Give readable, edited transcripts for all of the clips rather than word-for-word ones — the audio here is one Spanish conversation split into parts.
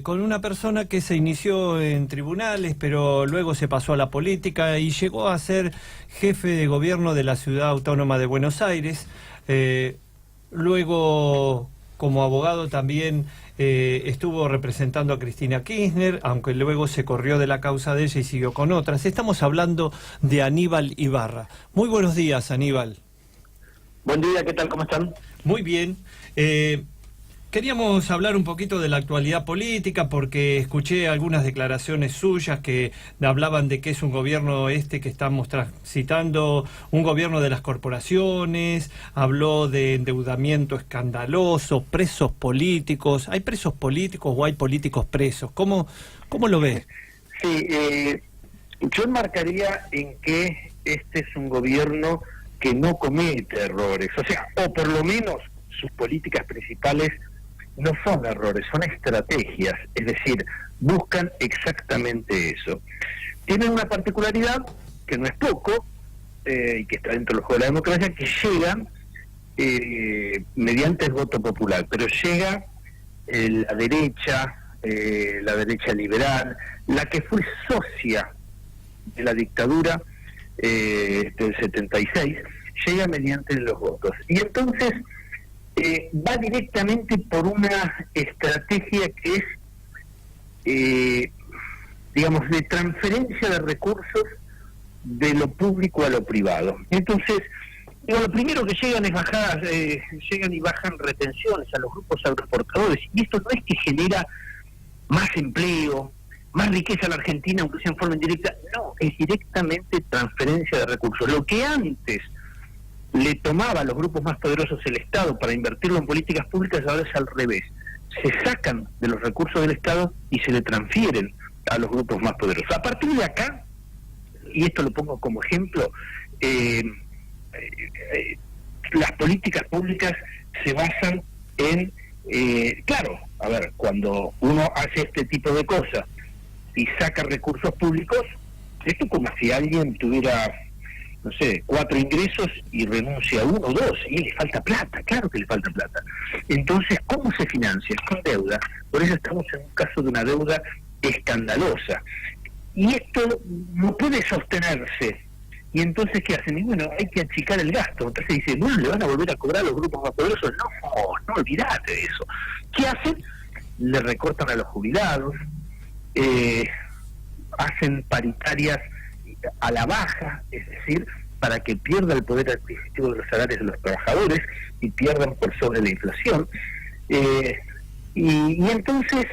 con una persona que se inició en tribunales, pero luego se pasó a la política y llegó a ser jefe de gobierno de la Ciudad Autónoma de Buenos Aires. Luego, como abogado también estuvo representando a Cristina Kirchner, aunque luego se corrió de la causa de ella y siguió con otras. Estamos hablando de Aníbal Ibarra. Muy buenos días, Aníbal. Buen día, ¿qué tal? ¿Cómo están? Muy bien. Queríamos hablar un poquito de la actualidad política porque escuché algunas declaraciones suyas que hablaban de que es un gobierno que estamos transitando, un gobierno de las corporaciones, habló de endeudamiento escandaloso, presos políticos. ¿Hay presos políticos o hay políticos presos? ¿Cómo lo ve? Sí, yo enmarcaría en que este es un gobierno que no comete errores, o sea, o por lo menos sus políticas principales no son errores, son estrategias, es decir, buscan exactamente eso. Tienen una particularidad, que no es poco, y que está dentro del juego de la democracia, que llegan mediante el voto popular, pero llega la derecha liberal, la que fue socia de la dictadura del 76, llega mediante los votos. Y entonces va directamente por una estrategia que es, digamos, de transferencia de recursos de lo público a lo privado. Entonces, lo primero que llegan es llegan y bajan retenciones a los grupos agroexportadores, y esto no es que genera más empleo, más riqueza a la Argentina, aunque sea en forma indirecta, no, es directamente transferencia de recursos. Lo que antes le tomaba a los grupos más poderosos el Estado para invertirlo en políticas públicas, ahora es al revés. Se sacan de los recursos del Estado y se le transfieren a los grupos más poderosos. A partir de acá, y esto lo pongo como ejemplo, las políticas públicas se basan en, claro, a ver, cuando uno hace este tipo de cosas y saca recursos públicos, esto es como si alguien tuviera, no sé, 4 ingresos y renuncia a 1 o 2, y le falta plata, claro que le falta plata. Entonces, ¿cómo se financia? Con deuda. Por eso estamos en un caso de una deuda escandalosa. Y esto no puede sostenerse. Y entonces, ¿qué hacen? Y bueno, hay que achicar el gasto. Entonces dicen, bueno, ¿le van a volver a cobrar a los grupos más poderosos? No, olvídate de eso. ¿Qué hacen? Le recortan a los jubilados, hacen paritarias a la baja, es decir, para que pierda el poder adquisitivo de los salarios de los trabajadores y pierdan por sobre la inflación. Y entonces,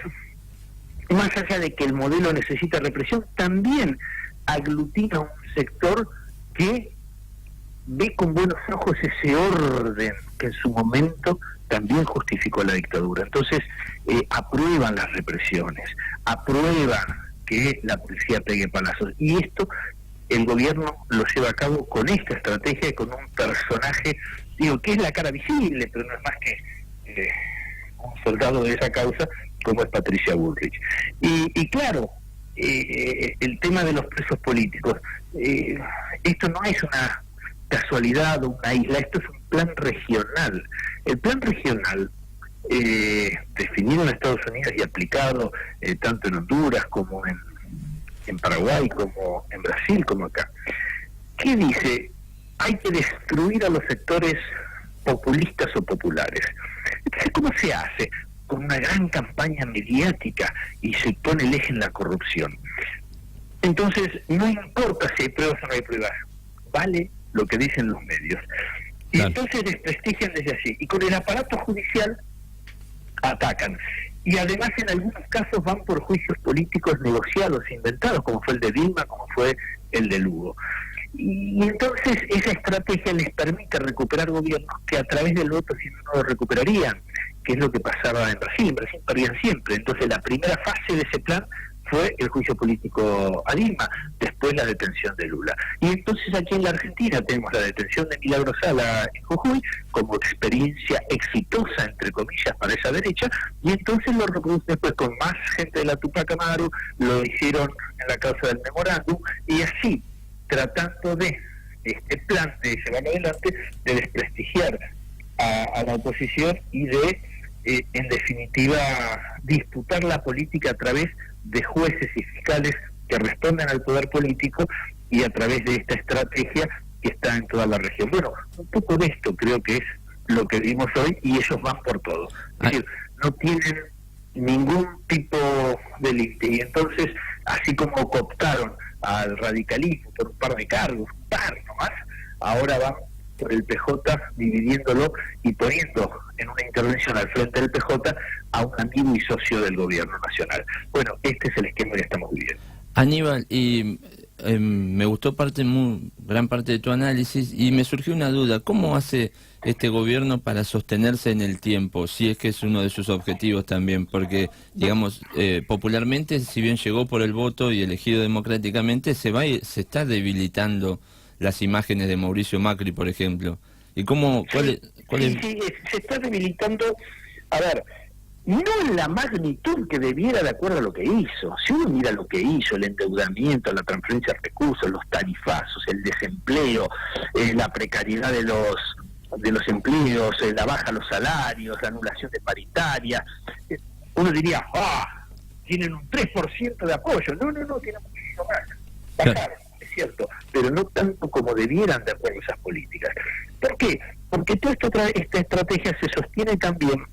más allá de que el modelo necesita represión, también aglutina un sector que ve con buenos ojos ese orden que en su momento también justificó la dictadura. Entonces, aprueban las represiones, aprueban que la policía pegue palazos, y esto el gobierno lo lleva a cabo con esta estrategia, con un personaje, digo, que es la cara visible, pero no es más que un soldado de esa causa, como es Patricia Bullrich. Y claro, el tema de los presos políticos, esto no es una casualidad o una isla, esto es un plan regional. El plan regional, definido en Estados Unidos y aplicado tanto en Honduras como en Paraguay, como en Brasil, como acá, ¿qué dice? Hay que destruir a los sectores populistas o populares. Entonces, ¿cómo se hace? Con una gran campaña mediática, y se pone el eje en la corrupción. Entonces, no importa si hay pruebas o no hay pruebas, vale lo que dicen los medios. Y claro, entonces desprestigian desde allí, y con el aparato judicial atacan. Y además en algunos casos van por juicios políticos negociados, inventados, como fue el de Dilma, como fue el de Lugo. Y entonces esa estrategia les permite recuperar gobiernos que a través del voto si no lo recuperarían, que es lo que pasaba en Brasil. En Brasil perdían siempre. Entonces la primera fase de ese plan fue el juicio político a Dilma, después la detención de Lula. Y entonces aquí en la Argentina tenemos la detención de Milagro Sala en Jujuy como experiencia exitosa, entre comillas, para esa derecha, y entonces lo reproducen después con más gente de la Tupac Amaru, lo hicieron en la causa del memorándum, y así, tratando de este plan de llevar adelante, de desprestigiar a la oposición y de en definitiva, disputar la política a través de jueces y fiscales que respondan al poder político y a través de esta estrategia que está en toda la región. Bueno, un poco de esto creo que es lo que vimos hoy, y ellos van por todo. Es decir, no tienen ningún tipo de límite, y entonces, así como cooptaron al radicalismo por un par de cargos, un par nomás, ahora van por el PJ dividiéndolo y poniendo en una intervención al frente del PJ a un amigo y socio del gobierno nacional. Bueno, este es el esquema que estamos viviendo. Aníbal, y me gustó gran parte de tu análisis, y me surgió una duda: ¿cómo hace este gobierno para sostenerse en el tiempo, si es que es uno de sus objetivos también? Porque, digamos, popularmente, si bien llegó por el voto y elegido democráticamente, se está debilitando las imágenes de Mauricio Macri, por ejemplo. ¿Y cómo? ¿Cuál es? Sí, se está debilitando, a ver, no en la magnitud que debiera de acuerdo a lo que hizo. Si uno mira lo que hizo, el endeudamiento, la transferencia de recursos, los tarifazos, el desempleo, la precariedad de los empleos, la baja de los salarios, la anulación de paritaria, uno diría, tienen un 3% de apoyo. No, tienen muchísimo más. Bajaron, es cierto, pero no tanto como debieran de acuerdo a esas políticas. ¿Por qué? Porque toda esta estrategia se sostiene también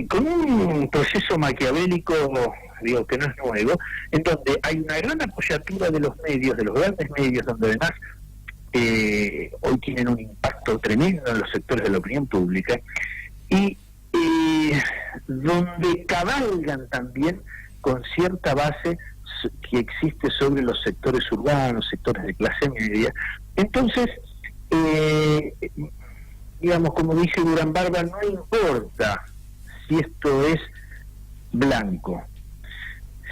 con un proceso maquiavélico, digo, que no es nuevo, en donde hay una gran apoyatura de los medios, de los grandes medios, donde además hoy tienen un impacto tremendo en los sectores de la opinión pública, y donde cabalgan también con cierta base que existe sobre los sectores urbanos, sectores de clase media. Entonces, digamos, como dice Durán Barba, no importa si esto es blanco.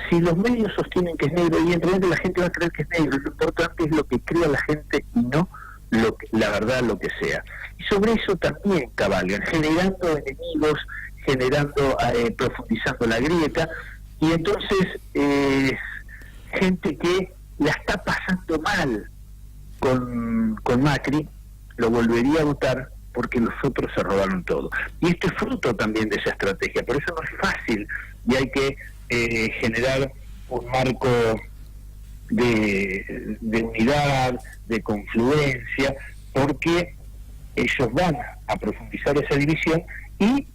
Si los medios sostienen que es negro, evidentemente la gente va a creer que es negro. Lo importante es lo que crea la gente y no la verdad, lo que sea. Y sobre eso también cabalgan, generando enemigos, profundizando la grieta, y entonces gente que la está pasando mal con Macri lo volvería a votar porque los otros se robaron todo. Y esto es fruto también de esa estrategia. Por eso no es fácil, y hay que generar un marco de unidad, de confluencia, porque ellos van a profundizar esa división y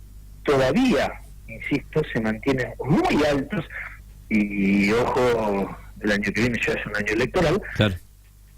todavía, insisto, se mantienen muy altos, y ojo, el año que viene ya es un año electoral, Claro.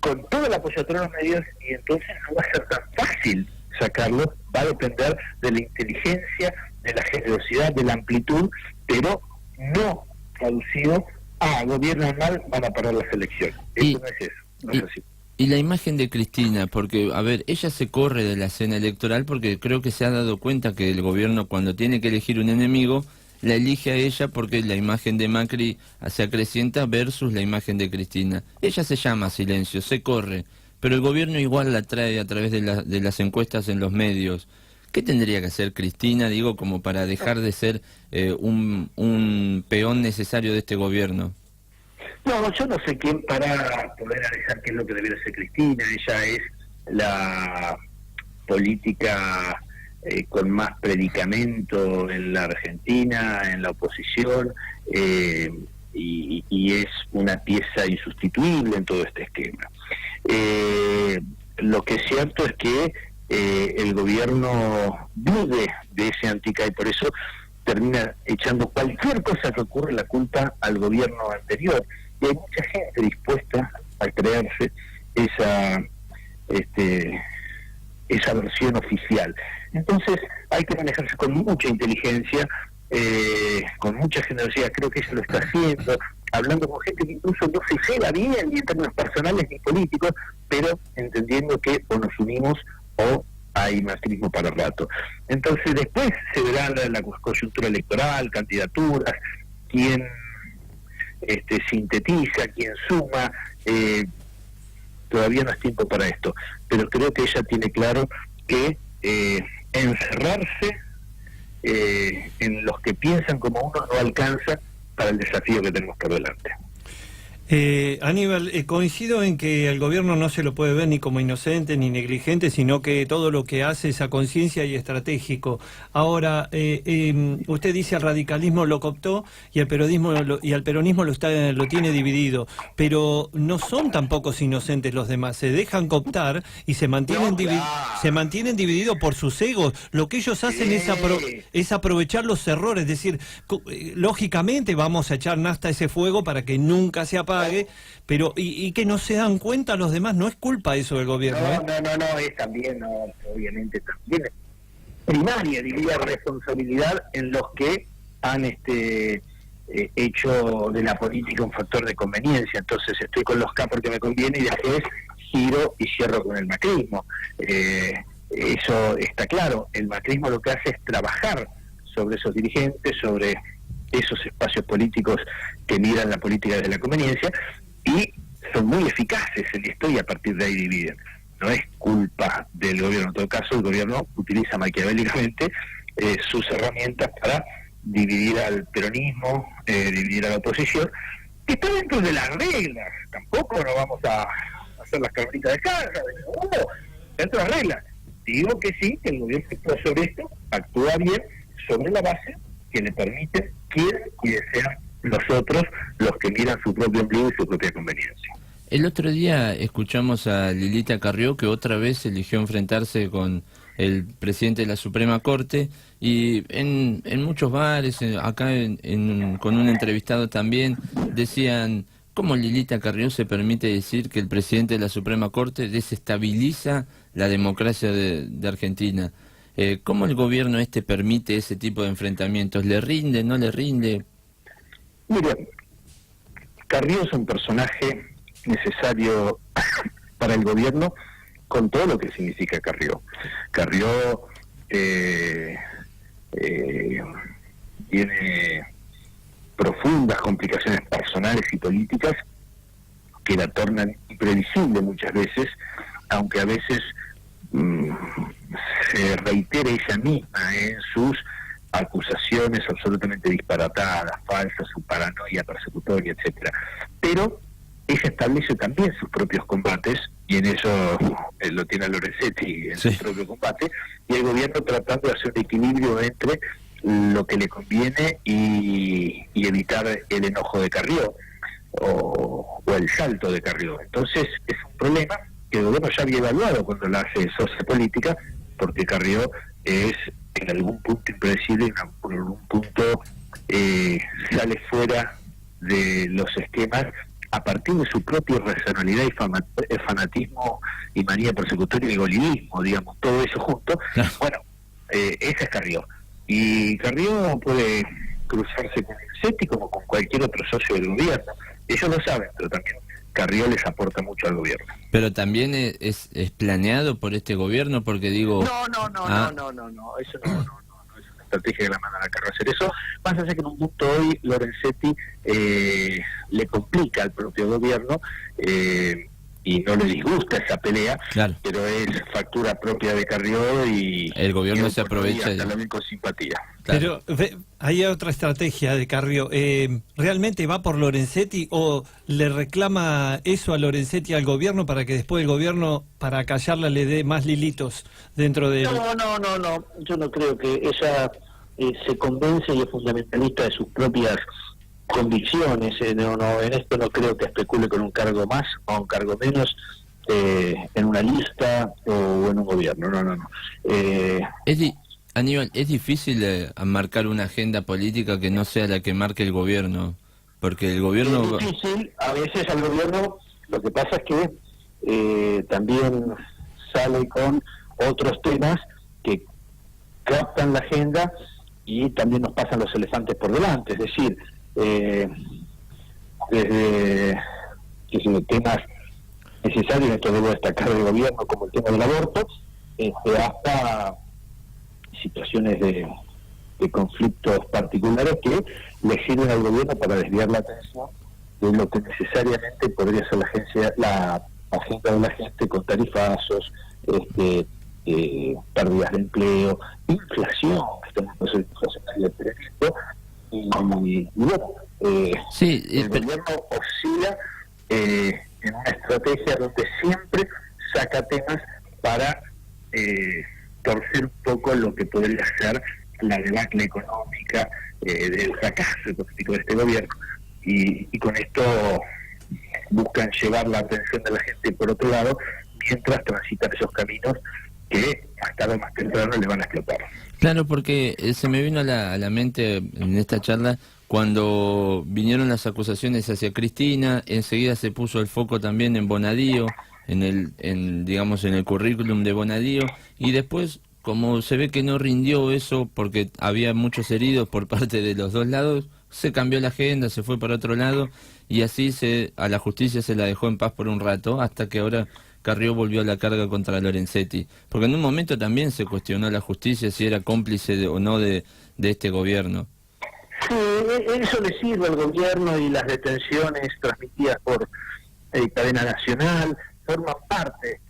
con todo el apoyo de los medios, y entonces no va a ser tan fácil sacarlo. Va a depender de la inteligencia, de la generosidad, de la amplitud, pero no traducido a gobiernan mal, van a parar las elecciones. Eso no es eso, no es así. Y la imagen de Cristina, porque, a ver, ella se corre de la escena electoral porque creo que se ha dado cuenta que el gobierno, cuando tiene que elegir un enemigo, la elige a ella, porque la imagen de Macri se acrecienta versus la imagen de Cristina. Ella se llama silencio, se corre, pero el gobierno igual la trae a través de las encuestas en los medios. ¿Qué tendría que hacer Cristina, digo, como para dejar de ser un peón necesario de este gobierno? No, yo no sé quién para poder analizar qué es lo que debería hacer Cristina. Ella es la política con más predicamento en la Argentina, en la oposición, y es una pieza insustituible en todo este esquema. Lo que es cierto es que el gobierno dude de ese antica, y por eso termina echando cualquier cosa que ocurre la culpa al gobierno anterior, y hay mucha gente dispuesta a creerse esa versión oficial. Entonces hay que manejarse con mucha inteligencia, con mucha generosidad. Creo que ella lo está haciendo, hablando con gente que incluso no se lleva bien, ni en términos personales ni políticos, pero entendiendo que o nos unimos o hay macrismo para rato. Entonces después se verá la coyuntura electoral, candidaturas, quién sintetiza, quién suma. Todavía no es tiempo para esto, pero creo que ella tiene claro que encerrarse en los que piensan como uno no alcanza para el desafío que tenemos por delante. Aníbal, coincido en que el gobierno no se lo puede ver ni como inocente ni negligente, sino que todo lo que hace es a conciencia y estratégico. Ahora, usted dice el radicalismo lo cooptó y el peronismo lo tiene dividido, pero no son tampoco inocentes los demás, se dejan cooptar y se mantienen divididos por sus egos. Lo que ellos hacen es aprovechar los errores, es decir, lógicamente vamos a echar nafta a ese fuego para que nunca se apague, pero y que no se dan cuenta los demás, no es culpa eso del gobierno. No, es también, obviamente también primaria, diría, responsabilidad en los que han hecho de la política un factor de conveniencia. Entonces estoy con los K porque me conviene y después giro y cierro con el macrismo. Eso está claro. El macrismo lo que hace es trabajar sobre esos dirigentes, sobre esos espacios políticos que miran la política de la conveniencia, y son muy eficaces en esto y a partir de ahí dividen. No es culpa del gobierno, en todo caso el gobierno utiliza maquiavélicamente sus herramientas para dividir al peronismo, dividir a la oposición, que está dentro de las reglas. Tampoco no vamos a hacer las carnitas de caja, dentro de las reglas. Digo que sí, que el gobierno actúa sobre esto, actúa bien sobre la base que le permiten, quieren y desean los otros, los que miran su propio ombligo y su propia conveniencia. El otro día escuchamos a Lilita Carrió, que otra vez eligió enfrentarse con el presidente de la Suprema Corte, y en muchos bares, acá con un entrevistado también, decían: ¿cómo Lilita Carrió se permite decir que el presidente de la Suprema Corte desestabiliza la democracia de Argentina? ¿Cómo el gobierno permite ese tipo de enfrentamientos? ¿Le rinde, no le rinde? Mire, Carrió es un personaje necesario para el gobierno con todo lo que significa Carrió. Carrió tiene profundas complicaciones personales y políticas que la tornan imprevisible muchas veces, aunque a veces se reitere ella misma en sus acusaciones absolutamente disparatadas, falsas, su paranoia persecutoria, etcétera. Pero ella establece también sus propios combates, y en eso lo tiene a Lorenzetti en su propio combate, y el gobierno tratando de hacer un equilibrio entre lo que le conviene y evitar el enojo de Carrió o el salto de Carrió. Entonces es un problema que el gobierno ya había evaluado cuando la hace sociopolítica, porque Carrió es en algún punto impredecible y en algún punto sale fuera de los esquemas a partir de su propia racionalidad y fanatismo y manía persecutoria y golinismo, digamos, todo eso junto. Bueno, esa es Carrió. Y Carrió puede cruzarse con Lorenzetti como con cualquier otro socio del gobierno. Ellos lo saben, pero también Carrió les aporta mucho al gobierno. Pero también es planeado por este gobierno, porque digo... No, eso no es una estrategia que la mandan a Carrió hacer eso. Más allá que en un punto hoy Lorenzetti le complica al propio gobierno y no le disgusta esa pelea, claro, pero es factura propia de Carrió y el gobierno se aprovecha también con simpatía. Claro. Pero hay otra estrategia de Carrió. ¿Realmente va por Lorenzetti o le reclama eso a Lorenzetti al gobierno para que después el gobierno, para callarla, le dé más lilitos dentro de él? No, yo no creo que ella se convence y es fundamentalista de sus propias convicciones. En esto no creo que especule con un cargo más o un cargo menos en una lista o en un gobierno. No. Aníbal, ¿es difícil marcar una agenda política que no sea la que marque el gobierno? Porque el gobierno... Es difícil, a veces al gobierno, lo que pasa es que también sale con otros temas que captan la agenda y también nos pasan los elefantes por delante, es decir, desde temas necesarios, esto debo destacar del gobierno, como el tema del aborto, hasta situaciones de conflictos particulares que le sirven al gobierno para desviar la atención de lo que necesariamente podría ser la agenda de la gente, con tarifazos, pérdidas de empleo, inflación, que estamos en un proceso inflacionario tremendo, y bueno, sí, el gobierno oscila en una estrategia donde siempre saca temas para torcer un poco lo que podría ser la debacle económica, del fracaso económico de este gobierno, y con esto buscan llevar la atención de la gente por otro lado, mientras transitan esos caminos que más tarde o más temprano le van a explotar. Claro, porque se me vino a la mente en esta charla cuando vinieron las acusaciones hacia Cristina, enseguida se puso el foco también en Bonadío, digamos en el currículum de Bonadío, y después, como se ve que no rindió eso porque había muchos heridos por parte de los dos lados, se cambió la agenda, se fue para otro lado, y así a la justicia se la dejó en paz por un rato, hasta que ahora Carrió volvió a la carga contra Lorenzetti. Porque en un momento también se cuestionó la justicia si era cómplice o no de este gobierno. Sí, eso le sirve al gobierno, y las detenciones transmitidas por cadena nacional forman parte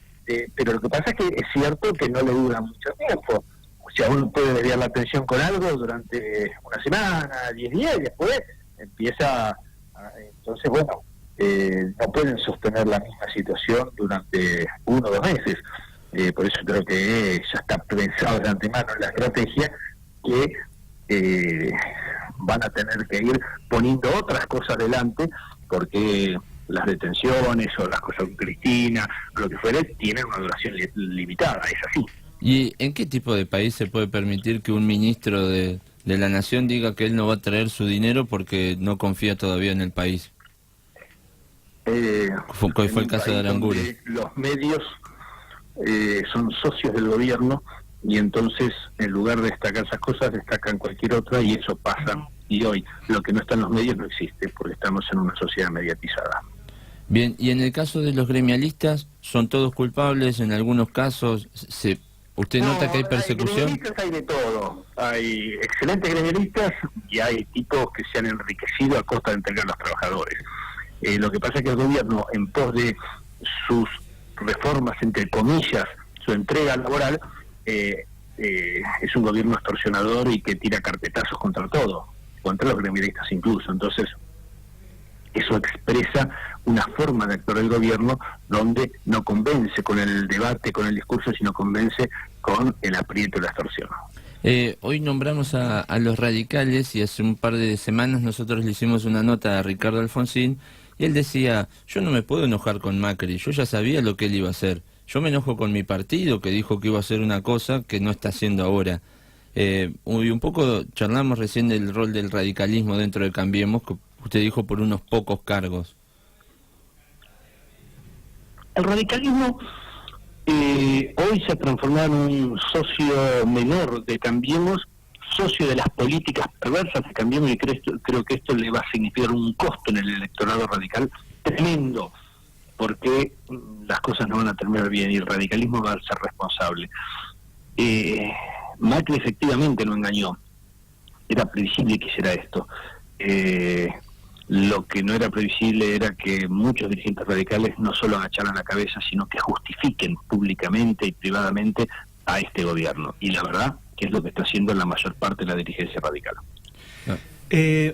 pero lo que pasa es que es cierto que no le dura mucho tiempo. O sea, uno puede desviar la atención con algo durante una semana, 10 días, y después empieza entonces bueno, no pueden sostener la misma situación durante 1 o 2 meses. Por eso creo que ya está pensado de antemano en la estrategia que van a tener que ir poniendo otras cosas delante, porque las detenciones o las cosas con Cristina, lo que fuere, tienen una duración limitada, es así. ¿Y en qué tipo de país se puede permitir que un ministro de la nación diga que él no va a traer su dinero porque no confía todavía en el país? ¿Cuál fue el caso de Aranguren? Los medios son socios del gobierno, y entonces en lugar de destacar esas cosas destacan cualquier otra, y eso pasa. Y hoy lo que no está en los medios no existe, porque estamos en una sociedad mediatizada. Bien, y en el caso de los gremialistas, ¿son todos culpables? En algunos casos, ¿usted nota que hay persecución? Gremialistas hay de todo. Hay excelentes gremialistas y hay tipos que se han enriquecido a costa de entregar a los trabajadores. Lo que pasa es que el gobierno, en pos de sus reformas, entre comillas, su entrega laboral, es un gobierno extorsionador y que tira carpetazos contra todo, contra los gremialistas incluso. Entonces, eso expresa una forma de actuar del gobierno donde no convence con el debate, con el discurso, sino convence con el aprieto y la extorsión. Hoy nombramos a los radicales, y hace un par de semanas nosotros le hicimos una nota a Ricardo Alfonsín, y él decía: yo no me puedo enojar con Macri, yo ya sabía lo que él iba a hacer. Yo me enojo con mi partido, que dijo que iba a hacer una cosa que no está haciendo ahora. Y un poco charlamos recién del rol del radicalismo dentro de Cambiemos, que usted dijo por unos pocos cargos. El radicalismo hoy se ha transformado en un socio menor de Cambiemos, socio de las políticas perversas de Cambiemos, y creo que esto le va a significar un costo en el electorado radical tremendo, porque las cosas no van a terminar bien y el radicalismo va a ser responsable. Macri efectivamente no engañó, era previsible que hiciera esto. Lo que no era previsible era que muchos dirigentes radicales no solo agacharan la cabeza, sino que justifiquen públicamente y privadamente a este gobierno. Y la verdad que es lo que está haciendo la mayor parte de la dirigencia radical.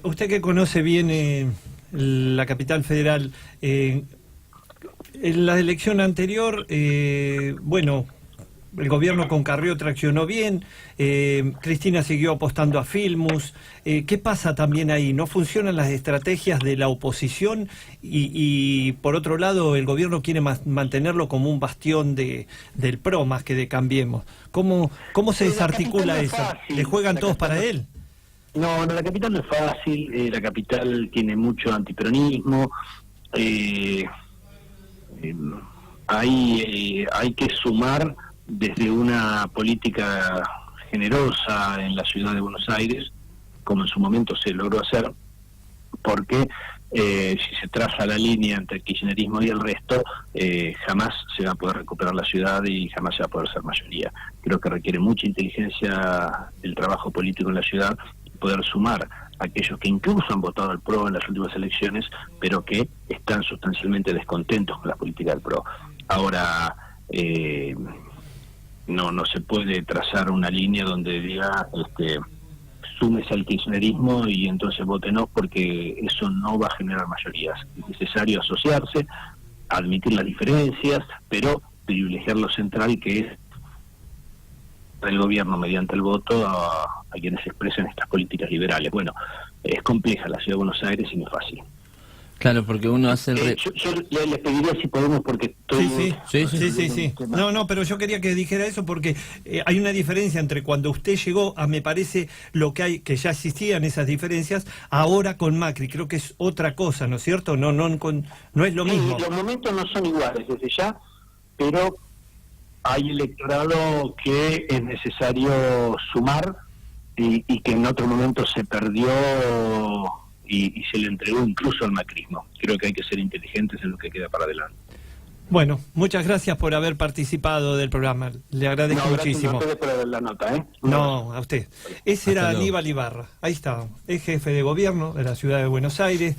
Usted que conoce bien la capital federal, en la elección anterior, bueno, el gobierno con Carrió traccionó bien, Cristina siguió apostando a Filmus. ¿Qué pasa también ahí? ¿No funcionan las estrategias de la oposición? Y por otro lado, el gobierno quiere mantenerlo como un bastión del PRO más que de Cambiemos. ¿Cómo se desarticula eso? ¿Le juegan todos para él? No, la capital no es fácil, la capital tiene mucho antiperonismo, hay que sumar desde una política generosa en la ciudad de Buenos Aires, como en su momento se logró hacer, porque si se traza la línea entre el kirchnerismo y el resto, jamás se va a poder recuperar la ciudad y jamás se va a poder ser mayoría. Creo que requiere mucha inteligencia el trabajo político en la ciudad, poder sumar a aquellos que incluso han votado al PRO en las últimas elecciones, pero que están sustancialmente descontentos con la política del PRO. Ahora, no se puede trazar una línea donde diga súmese al kirchnerismo y entonces votenos, porque eso no va a generar mayorías. Es necesario asociarse, admitir las diferencias, pero privilegiar lo central, que es el gobierno mediante el voto a quienes expresen estas políticas liberales. Bueno, es compleja la ciudad de Buenos Aires y no es fácil. Claro, porque uno hace yo les pediría si podemos, porque estoy... Sí. No, pero yo quería que dijera eso porque hay una diferencia entre cuando usted llegó a, me parece, lo que hay, que ya existían esas diferencias, ahora con Macri. Creo que es otra cosa, ¿no es cierto? No es lo mismo. Los momentos no son iguales desde ya, pero hay electorado que es necesario sumar y que en otro momento se perdió y se le entregó incluso al macrismo. Creo que hay que ser inteligentes en lo que queda para adelante. Bueno, muchas gracias por haber participado del programa. Le agradezco muchísimo. No, gracias por la nota, No, a usted. Ese era Aníbal Ibarra. Ahí está, es jefe de gobierno de la ciudad de Buenos Aires.